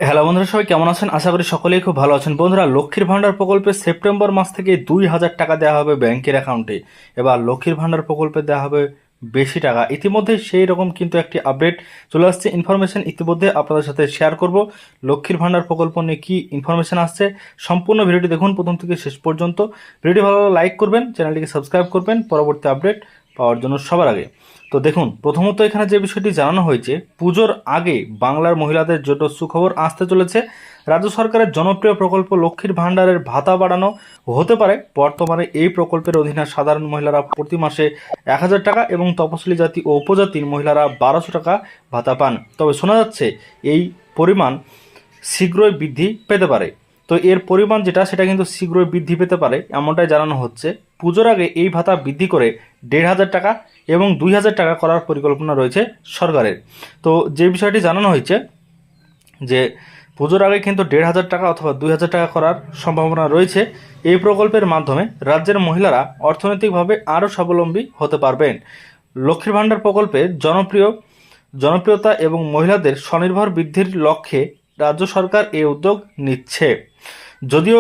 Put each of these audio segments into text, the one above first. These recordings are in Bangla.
হ্যালো বন্ধুরা, সবাই কেমন আছেন? আশা করি সকলেই খুব ভালো আছেন। বন্ধুরা, লক্ষ্মীর ভাণ্ডার প্রকল্পে সেপ্টেম্বর মাস থেকে 2,000 টাকা দেওয়া হবে ব্যাংকের অ্যাকাউন্টে। এবার লক্ষ্মীর ভাণ্ডার প্রকল্পে দেওয়া হবে বেশি টাকা। ইতিমধ্যে সেই রকম কিন্তু একটি আপডেট চলে আসছে, ইনফরমেশন ইতিমধ্যে আপনাদের সাথে শেয়ার করব। লক্ষ্মীর ভাণ্ডার প্রকল্প নিয়ে কী ইনফরমেশন আসছে সম্পূর্ণ ভিডিওটি দেখুন প্রথম থেকে শেষ পর্যন্ত। ভিডিও ভালো লাগলে লাইক করবেন, চ্যানেলটিকে সাবস্ক্রাইব করবেন পরবর্তী আপডেট পাওয়ার জন্য সবার আগে। তো দেখুন, প্রথমত এখানে যে বিষয়টি জানানো হয়েছে, পুজোর আগে বাংলার মহিলাদের জন্য সুখবর আসতে চলেছে। রাজ্য সরকারের জনপ্রিয় প্রকল্প লক্ষ্মীর ভাণ্ডারের ভাতা বাড়ানো হতে পারে। বর্তমানে এই প্রকল্পের অধীনে সাধারণ মহিলারা প্রতি মাসে 1,000 টাকা এবং তপশিলি জাতি ও উপজাতির মহিলারা 1,200 টাকা ভাতা পান। তবে শোনা যাচ্ছে এই পরিমাণ শীঘ্রই বৃদ্ধি পেতে পারে। তো এর পরিমাণ যেটা সেটা কিন্তু শীঘ্রই বৃদ্ধি পেতে পারে এমনটাই জানানো হচ্ছে। পুজোর আগে এই ভাতা বৃদ্ধি করে 1,500 টাকা এবং 2,000 টাকা করার পরিকল্পনা রয়েছে সরকারের। তো যে বিষয়টি জানানো হয়েছে যে পুজোর আগে কিন্তু 1,500 টাকা অথবা 2,000 টাকা করার সম্ভাবনা রয়েছে। এই প্রকল্পের মাধ্যমে রাজ্যের মহিলারা অর্থনৈতিকভাবে আরও স্বাবলম্বী হতে পারবেন। লক্ষ্মীর ভাণ্ডার প্রকল্পের জনপ্রিয়তা এবং মহিলাদের স্বনির্ভর বৃদ্ধির লক্ষ্যে রাজ্য সরকার এই উদ্যোগ নিচ্ছে। যদিও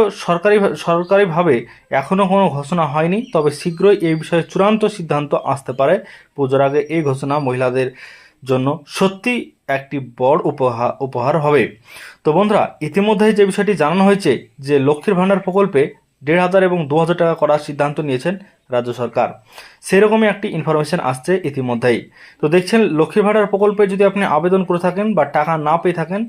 সরকারিভাবে এখনও কোনো ঘোষণা হয়নি, তবে শীঘ্রই এই বিষয়ে চূড়ান্ত সিদ্ধান্ত আসতে পারে। পুজোর আগে এই ঘোষণা মহিলাদের জন্য সত্যি একটি বড় উপহার হবে। তো বন্ধুরা, ইতিমধ্যেই যে বিষয়টি জানানো হয়েছে যে লক্ষ্মীর ভাণ্ডার প্রকল্পে 1,500 এবং 2,000 টাকা করার সিদ্ধান্ত নিয়েছেন রাজ্য সরকার। সেরকমই একটি ইনফরমেশন আসছে ইতিমধ্যেই। তো দেখছেন, লক্ষ্মীর ভাণ্ডার প্রকল্পে যদি আপনি আবেদন করে থাকেন বা টাকা না পেয়ে থাকেন,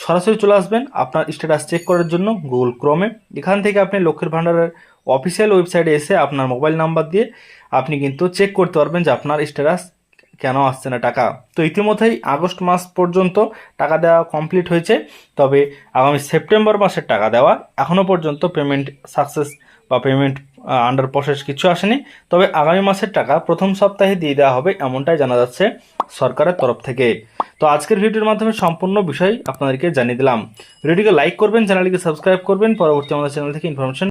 সরাসরি চলে আসবেন আপনার স্ট্যাটাস চেক করার জন্য গুগল ক্রোমে। এখান থেকে আপনি লক্ষ্মীর ভাণ্ডারের অফিসিয়াল ওয়েবসাইটে এসে আপনার মোবাইল নাম্বার দিয়ে আপনি কিন্তু চেক করতে পারবেন যে আপনার স্ট্যাটাস কেন আসছে না টাকা। তো ইতিমধ্যেই আগস্ট মাস পর্যন্ত টাকা দেওয়া কমপ্লিট হয়েছে, তবে আগামী সেপ্টেম্বর মাসের টাকা দেওয়া এখনও পর্যন্ত পেমেন্ট সাকসেস বা পেমেন্ট আন্ডার প্রসেস কিছু আসেনি। তবে আগামী মাসের টাকা প্রথম সপ্তাহে দিয়ে দেওয়া হবে এমনটাই জানা যাচ্ছে সরকারের তরফ থেকে। তো আজকের ভিডিওর মাধ্যমে সম্পূর্ণ বিষয় আপনাদেরকে জানিয়ে দিলাম। ভিডিওটিকে লাইক করবেন, চ্যানেলটিকে সাবস্ক্রাইব করবেন, পরবর্তী আমাদের চ্যানেল থেকে ইনফরমেশন